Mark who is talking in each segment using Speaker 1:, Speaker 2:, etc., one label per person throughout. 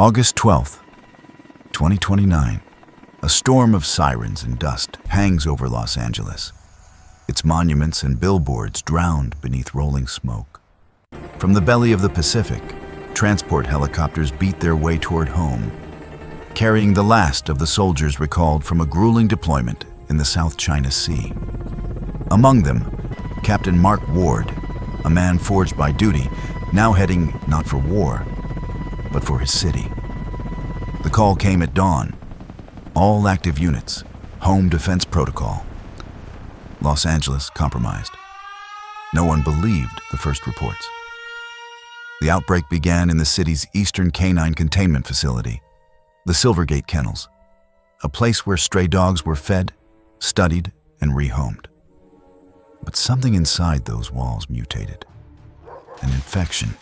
Speaker 1: August 12th, 2029. A storm of sirens and dust hangs over Los Angeles, its monuments and billboards drowned beneath rolling smoke. From the belly of the Pacific, transport helicopters beat their way toward home, carrying the last of the soldiers recalled from a grueling deployment in the South China Sea. Among them, Captain Mark Ward, a man forged by duty, now heading not for war, but for his city. The call came at dawn. All active units, home defense protocol. Los Angeles compromised. No one believed the first reports. The outbreak began in the city's eastern canine containment facility, the Silvergate Kennels, a place where stray dogs were fed, studied, and rehomed. But something inside those walls mutated. An infection,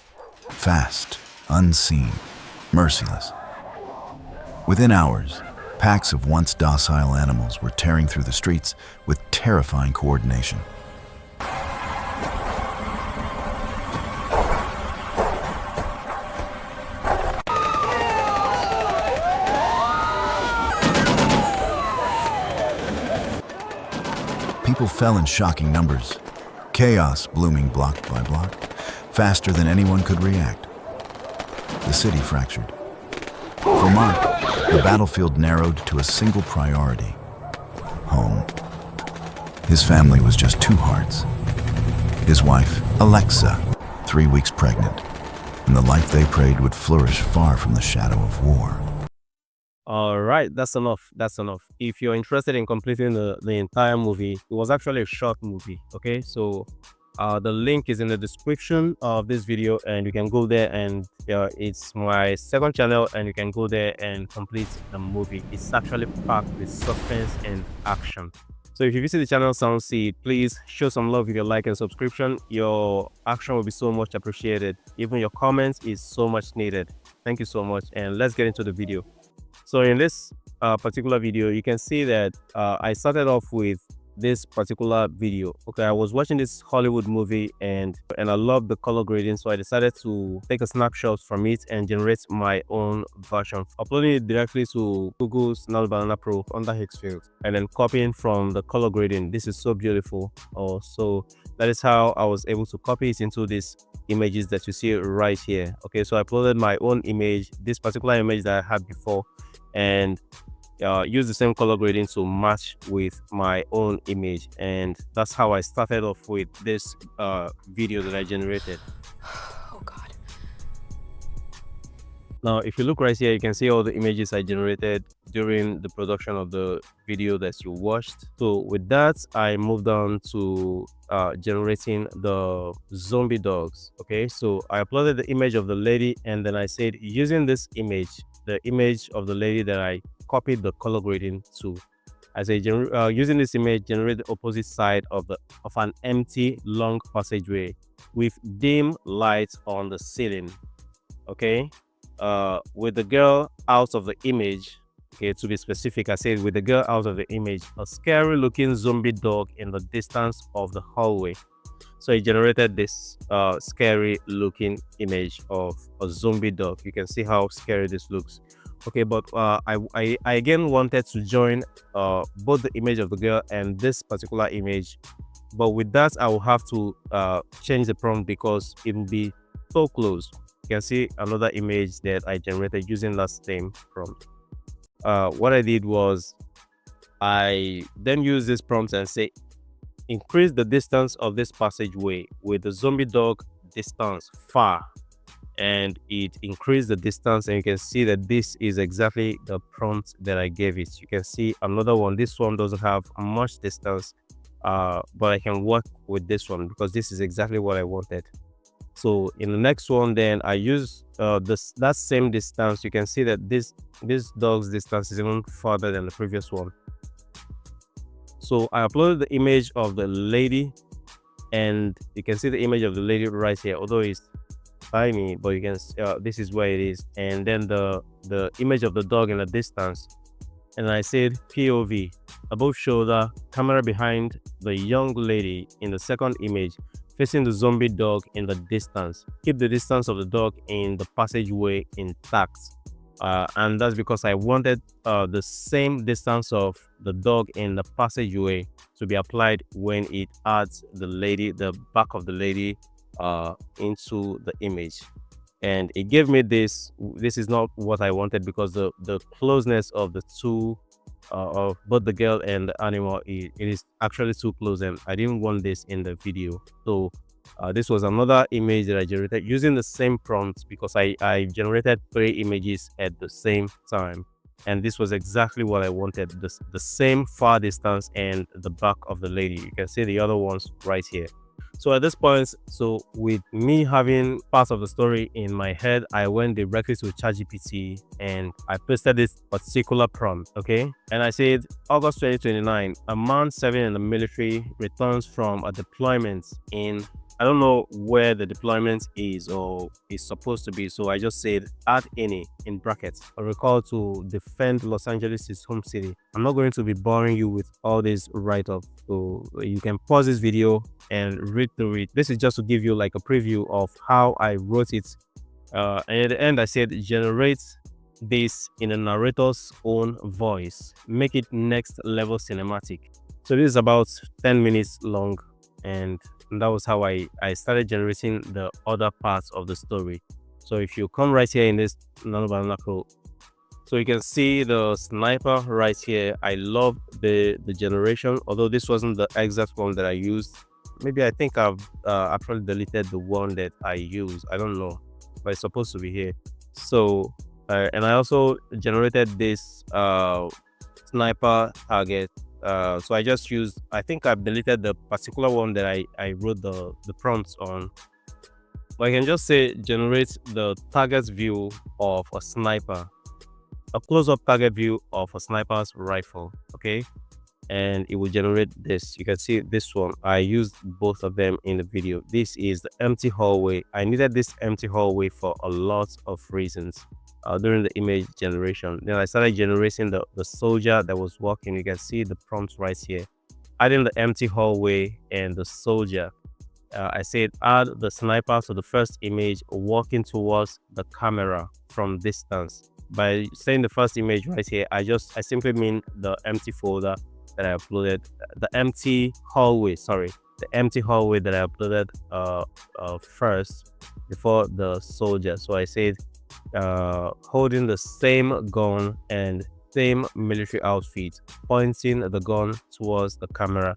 Speaker 1: fast, unseen, merciless. Within hours, packs of once docile animals were tearing through the streets with terrifying coordination. People fell in shocking numbers, chaos blooming block by block, faster than anyone could react. The city fractured. For Mark, the battlefield narrowed to a single priority: home. His family was just two hearts. His wife, Alexa, 3 weeks pregnant, and the life they prayed would flourish far from the shadow of war.
Speaker 2: All right, that's enough. That's enough. If you're interested in completing the entire movie, it was actually a short movie. Okay, so the link is in the description of this video, and you can go there, and it's my second channel, and you can go there and complete the movie. It's actually packed with suspense and action. So if you visit the channel Soundseed, please show some love with your like and subscription. Your action will be so much appreciated. Even your comments is so much needed. Thank you so much, and let's get into the video. So in this particular video, you can see that I started off with this particular video. Okay, I was watching this Hollywood movie and I loved the color grading, so I decided to take a snapshot from it and generate my own version, uploading it directly to Google's Banana Pro under Hexfield, and then copying from the color grading. This is so beautiful. So that is how I was able to copy it into these images that you see right here. Okay, so I uploaded my own image, this particular image that I had before, and use the same color grading to match with my own image, and that's how I started off with this video that I generated.
Speaker 3: Oh God.
Speaker 2: Now if you look right here, you can see all the images I generated during the production of the video that you watched. So with that, I moved on to generating the zombie dogs. Okay, so I uploaded the image of the lady, and then I said, using this image, the image of the lady that I copied the color grading to, I say using this image, generate the opposite side of an empty long passageway with dim lights on the ceiling. Okay, with the girl out of the image. Okay, to be specific, I said with the girl out of the image, a scary looking zombie dog in the distance of the hallway. So it generated this scary looking image of a zombie dog. You can see how scary this looks. Okay, but I again wanted to join both the image of the girl and this particular image, but with that I will have to change the prompt because it will be so close. You can see another image that I generated using that same prompt. What I did was I then use this prompt and say, increase the distance of this passageway with the zombie dog distance far, and it increased the distance, and you can see that this is exactly the prompt that I gave it. You can see another one. This one doesn't have much distance, but I can work with this one because this is exactly what I wanted. So in the next one, then I use that same distance. You can see that this dog's distance is even further than the previous one. So I uploaded the image of the lady, and you can see the image of the lady right here, although it's tiny, but you can this is where it is. And then the image of the dog in the distance, and I said POV, above shoulder, camera behind the young lady in the second image, facing the zombie dog in the distance. Keep the distance of the dog in the passageway intact. And that's because I wanted the same distance of the dog in the passageway to be applied when it adds the back of the lady into the image. And it gave me this is not what I wanted, because the closeness of the two of both the girl and the animal, it is actually too close, and I didn't want this in the video. So this was another image that I generated using the same prompt, because I generated 3 images at the same time, and this was exactly what I wanted, the same far distance and the back of the lady. You can see the other ones right here. So at this point, so with me having part of the story in my head, I went directly to ChatGPT and I pasted this particular prompt, okay? And I said, August 2029, a man serving in the military returns from a deployment in, I don't know where the deployment is or is supposed to be. So I just said, add any in brackets. I recall to defend Los Angeles, his home city. I'm not going to be boring you with all this write-up. So you can pause this video and read through it. This is just to give you like a preview of how I wrote it. And at the end, I said, generate this in a narrator's own voice. Make it next level cinematic. So this is about 10 minutes long, and that was how I started generating the other parts of the story. So if you come right here in this Nanobanako, so you can see the sniper right here. I love the generation, although this wasn't the exact one that I used. Maybe I think I've actually deleted the one that I used. I don't know, but it's supposed to be here. So and I also generated this sniper target. So I just used, I think I've deleted the particular one that I wrote the prompts on. But I can just say generate the target view of a sniper, a close-up target view of a sniper's rifle, okay? And it will generate this. You can see this one. I used both of them in the video. This is the empty hallway. I needed this empty hallway for a lot of reasons during the image generation. Then I started generating the soldier that was walking. You can see the prompt right here. Adding the empty hallway and the soldier. I said add the sniper to the first image walking towards the camera from distance. By saying the first image right here, I simply mean the empty folder that I uploaded, the empty hallway, the empty hallway that I uploaded first before the soldier. So I said holding the same gun and same military outfit, pointing the gun towards the camera,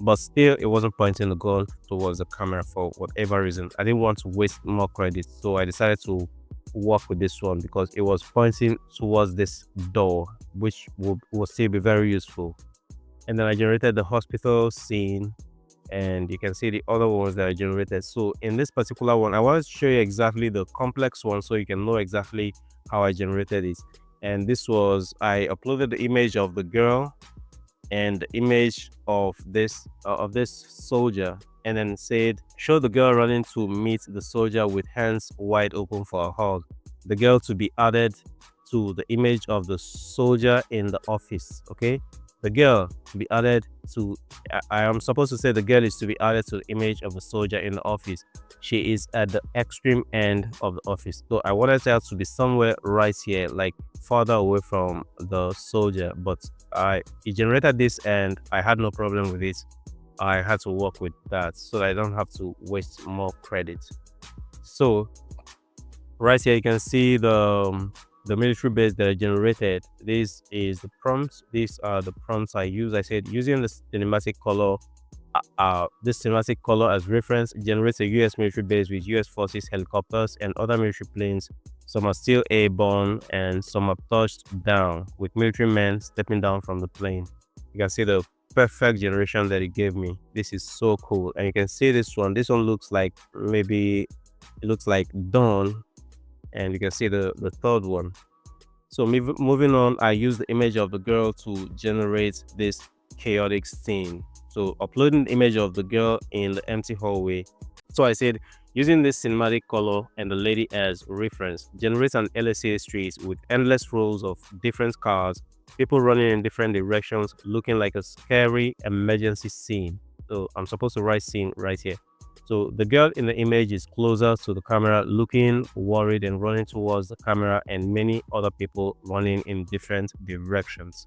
Speaker 2: but still it wasn't pointing the gun towards the camera for whatever reason. I didn't want to waste more credit, so I decided to work with this one because it was pointing towards this door, which will still be very useful. And then I generated the hospital scene, and you can see the other ones that I generated. So in this particular one, I wanted to show you exactly the complex one so you can know exactly how I generated it. And this was, I uploaded the image of the girl and the image of this soldier, and then said show the girl running to meet the soldier with hands wide open for a hug. The girl to be added to the image of the soldier in the office, okay? The girl to be added to, I am supposed to say the girl is to be added to the image of the soldier in the office. She is at the extreme end of the office. So I wanted her to be somewhere right here, like farther away from the soldier, but it generated this and I had no problem with it. I had to work with that so that I don't have to waste more credit. So right here you can see the military base that I generated. This is the prompts. These are the prompts I use. I said using the cinematic color, this cinematic color as reference generates a US military base with US forces, helicopters, and other military planes. Some are still airborne and some are touched down with military men stepping down from the plane. You can see the perfect generation that it gave me. This is so cool. And you can see this one. This one looks like maybe it looks like dawn, and you can see the third one. So moving on, I use the image of the girl to generate this chaotic scene. So uploading the image of the girl in the empty hallway. So I said using this cinematic color and the lady as reference, generate an LSA street with endless rows of different cars, people running in different directions, looking like a scary emergency scene. So I'm supposed to write scene right here. So the girl in the image is closer to the camera, looking worried and running towards the camera, and many other people running in different directions.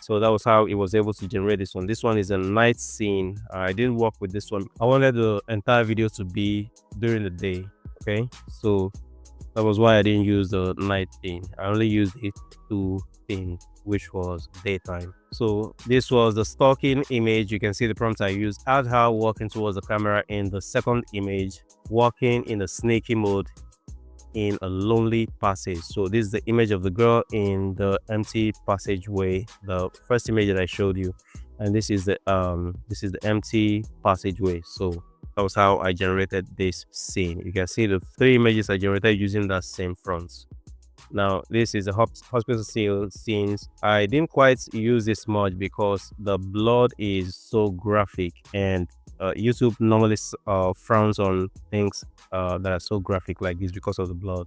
Speaker 2: So that was how it was able to generate this one. This one is a night scene. I didn't work with this one. I wanted the entire video to be during the day. Okay, so that was why I didn't use the night thing. I only used it to thing, which was daytime. So this was the stalking image. You can see the prompt I used. Add her walking towards the camera in the second image, walking in a snaky mode in a lonely passage. So this is the image of the girl in the empty passageway, the first image that I showed you, and this is the empty passageway. So that was how I generated this scene. You can see the 3 images I generated using that same front. Now this is a hospital scenes. I didn't quite use this much because the blood is so graphic, and YouTube normally frowns on things that are so graphic like this because of the blood.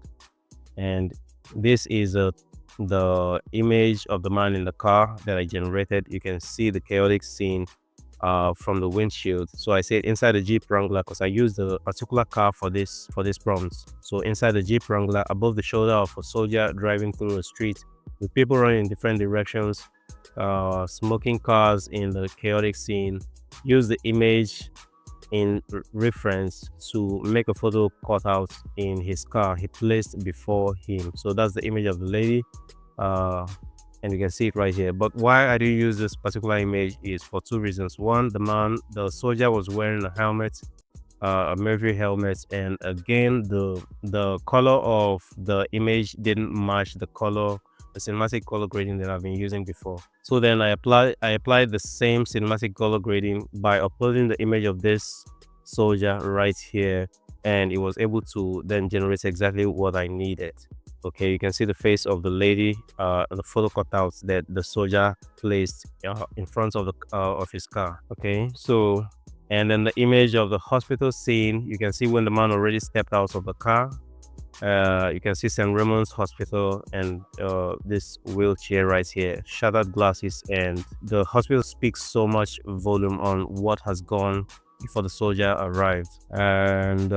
Speaker 2: And this is the image of the man in the car that I generated. You can see the chaotic scene from the windshield. So I said inside the Jeep Wrangler because I used a particular car for this prompt. So inside the Jeep Wrangler, above the shoulder of a soldier driving through a street with people running in different directions, smoking cars in the chaotic scene. Use the image in reference to make a photo cutout in his car he placed before him. So that's the image of the lady. And you can see it right here. But why I didn't use this particular image is for 2 reasons. One, the soldier was wearing a helmet, a military helmet, and again the color of the image didn't match the cinematic color grading that I've been using before. So then I applied the same cinematic color grading by uploading the image of this soldier right here, and it was able to then generate exactly what I needed. Okay, you can see the face of the lady, the photo cutouts that the soldier placed in front of his car. Okay, so and then the image of the hospital scene, you can see when the man already stepped out of the car. You can see St. Raymond's Hospital and this wheelchair right here, shattered glasses, and the hospital speaks so much volume on what has gone before the soldier arrived. And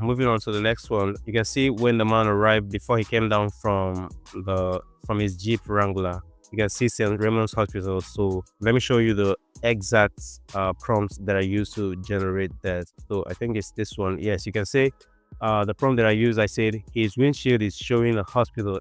Speaker 2: moving on to the next one, you can see when the man arrived before he came down from his Jeep Wrangler. You can see St. Raymond's Hospital. So let me show you the exact prompts that I used to generate that. So I think it's this one. Yes, you can see the prompt that I used. I said his windshield is showing a hospital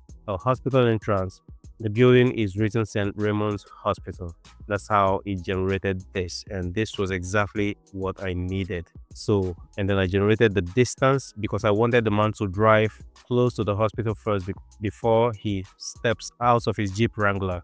Speaker 2: entrance. The building is written St. Raymond's Hospital. That's how it generated this, and this was exactly what I needed. So, and then I generated the distance because I wanted the man to drive close to the hospital first before he steps out of his Jeep Wrangler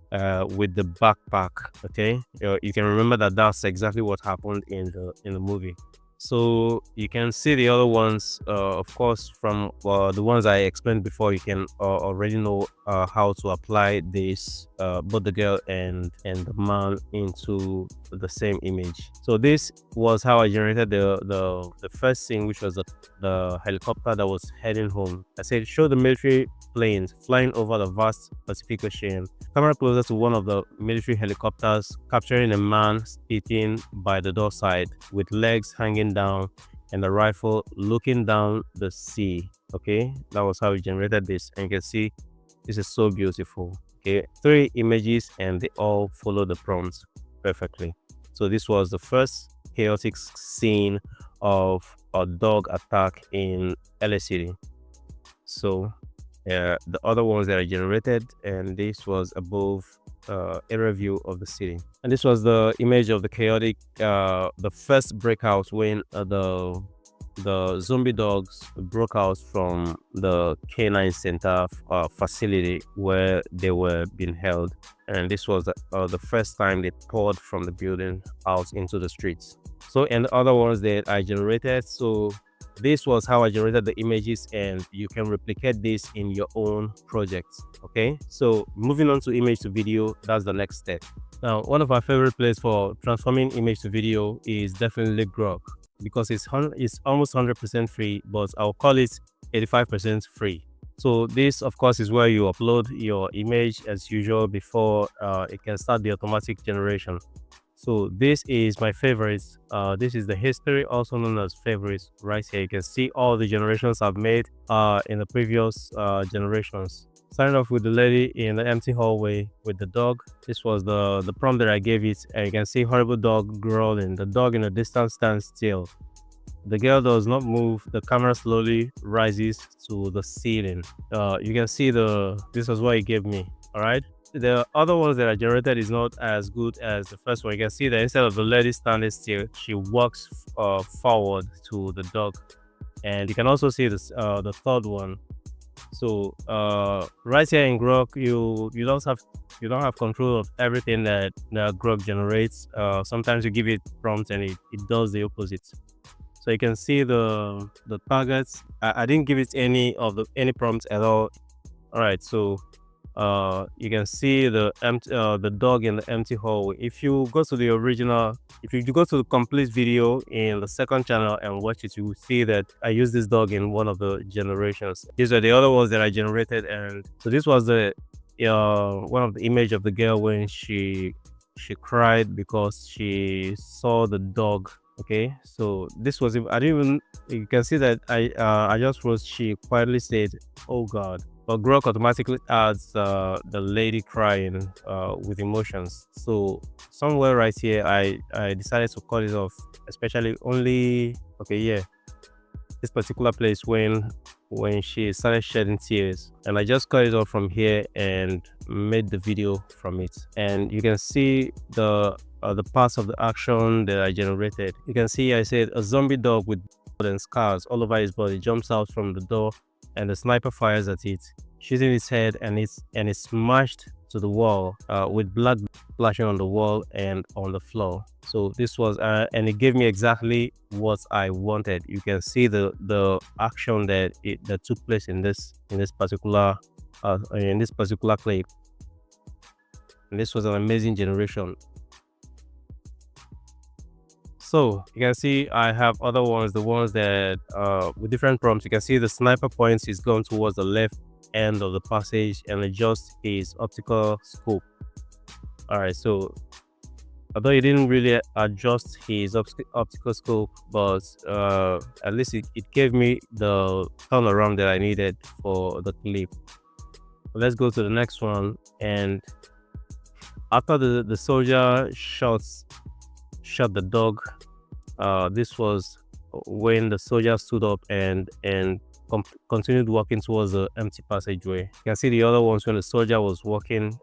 Speaker 2: with the backpack. Okay, you can remember that that's exactly what happened in the movie. So you can see the other ones, of course, from the ones I explained before. You can already know how to apply this, both the girl and the man into the same image. So this was how I generated the first scene, which was the helicopter that was heading home. I said show the military planes flying over the vast Pacific Ocean. Camera closer to one of the military helicopters, capturing a man sitting by the door side with legs hanging down and a rifle looking down the sea. Okay, that was how we generated this, and you can see this is so beautiful. Okay, 3 images and they all follow the prompts perfectly. So this was the first chaotic scene of a dog attack in LA City. So the other ones that I generated, and this was above a review of the city, and this was the image of the chaotic the first breakout when the zombie dogs broke out from the canine center facility where they were being held, and this was the first time they poured from the building out into the streets. So, and the other ones that I generated, so this was how I generated the images, and you can replicate this in your own projects. Okay, so moving on to image to video, that's the next step. Now, one of my favorite places for transforming image to video is definitely Grok, because it's almost 100% free, but I'll call it 85% free. So this, of course, is where you upload your image as usual before it can start the automatic generation. So this is my favorites. This is the history, also known as favorites. Right here, you can see all the generations I've made in the previous generations. Starting off with the lady in the empty hallway with the dog. This was the prompt that I gave it, and you can see horrible dog growling. The dog in the distance stands still. The girl does not move. The camera slowly rises to the ceiling. You can see this was what it gave me. All right. The other ones that I generated is not as good as the first one. You can see that instead of the lady standing still, she walks forward to the dog, and you can also see this the third one. So right here in Grok, you don't have control of everything that Grok generates. Sometimes you give it prompts and it does the opposite. So you can see the targets. I didn't give it any prompts at all. All right, so you can see the dog in the empty hole. If you go to the original, if you go to the complete video in the second channel and watch it, you will see that I used this dog in one of the generations. These are the other ones that I generated, and so this was the one of the image of the girl when she cried because she saw the dog. Okay, so this was, I didn't even, you can see that I just wrote, she quietly said, "Oh God." But Grok automatically adds the lady crying with emotions. So somewhere right here, I decided to cut it off, especially only, okay, yeah, this particular place when she started shedding tears, and I just cut it off from here and made the video from it. And you can see the parts of the action that I generated. You can see I said a zombie dog with blood and scars all over his body jumps out from the door, and the sniper fires at it, shooting its head, and it's smashed to the wall with blood splashing on the wall and on the floor. So this was and it gave me exactly what I wanted. You can see the action that took place in this particular clip. And this was an amazing generation. So you can see I have other ones, the ones that with different prompts. You can see the sniper points is going towards the left end of the passage and adjust his optical scope. All right, so although he didn't really adjust his optical scope, but at least it gave me the turnaround that I needed for the clip. Let's go to the next one. And after the soldier shot the dog, this was when the soldier stood up and continued walking towards the empty passageway. You can see the other ones when the soldier was walking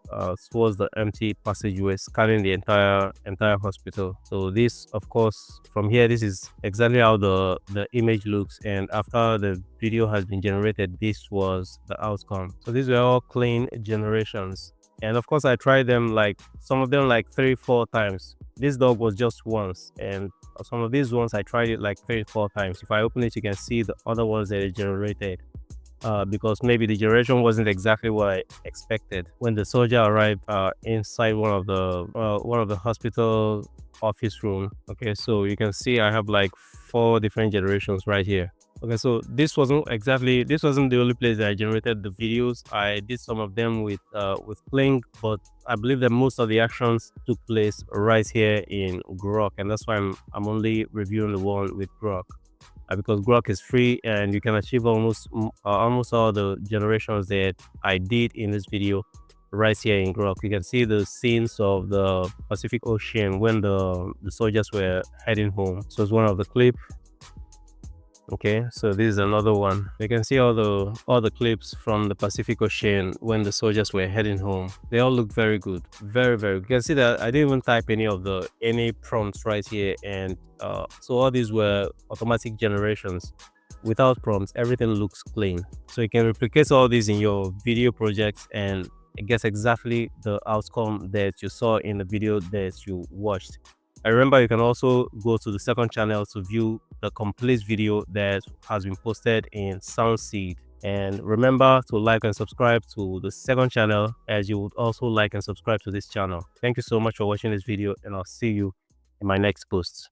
Speaker 2: towards the empty passageway, scanning the entire hospital. So this, of course, from here, this is exactly how the image looks, and after the video has been generated, this was the outcome. So these were all clean generations, and of course I tried them, like some of them like 3-4 times. This dog was just once, and some of these ones I tried it like 3-4 times. If I open it, you can see the other ones that it generated, because maybe the generation wasn't exactly what I expected. When the soldier arrived inside one of the hospital office room, okay, so you can see I have like 4 different generations right here. Okay, so this wasn't the only place that I generated the videos. I did some of them with Kling, but I believe that most of the actions took place right here in Grok, and that's why I'm only reviewing the one with Grok, because Grok is free and you can achieve almost all the generations that I did in this video right here in Grok. You can see the scenes of the Pacific Ocean when the soldiers were heading home. So it's one of the clip. Okay, so this is another one. You can see all the clips from the Pacific Ocean when the soldiers were heading home. They all look very good, very good. You can see that I didn't even type any prompts right here, and so all these were automatic generations without prompts. Everything looks clean, so you can replicate all these in your video projects and get exactly the outcome that you saw in the video that you watched. I remember you can also go to the second channel to view the complete video that has been posted in Soundseed. And remember to like and subscribe to the second channel, as you would also like and subscribe to this channel. Thank you so much for watching this video, and I'll see you in my next post.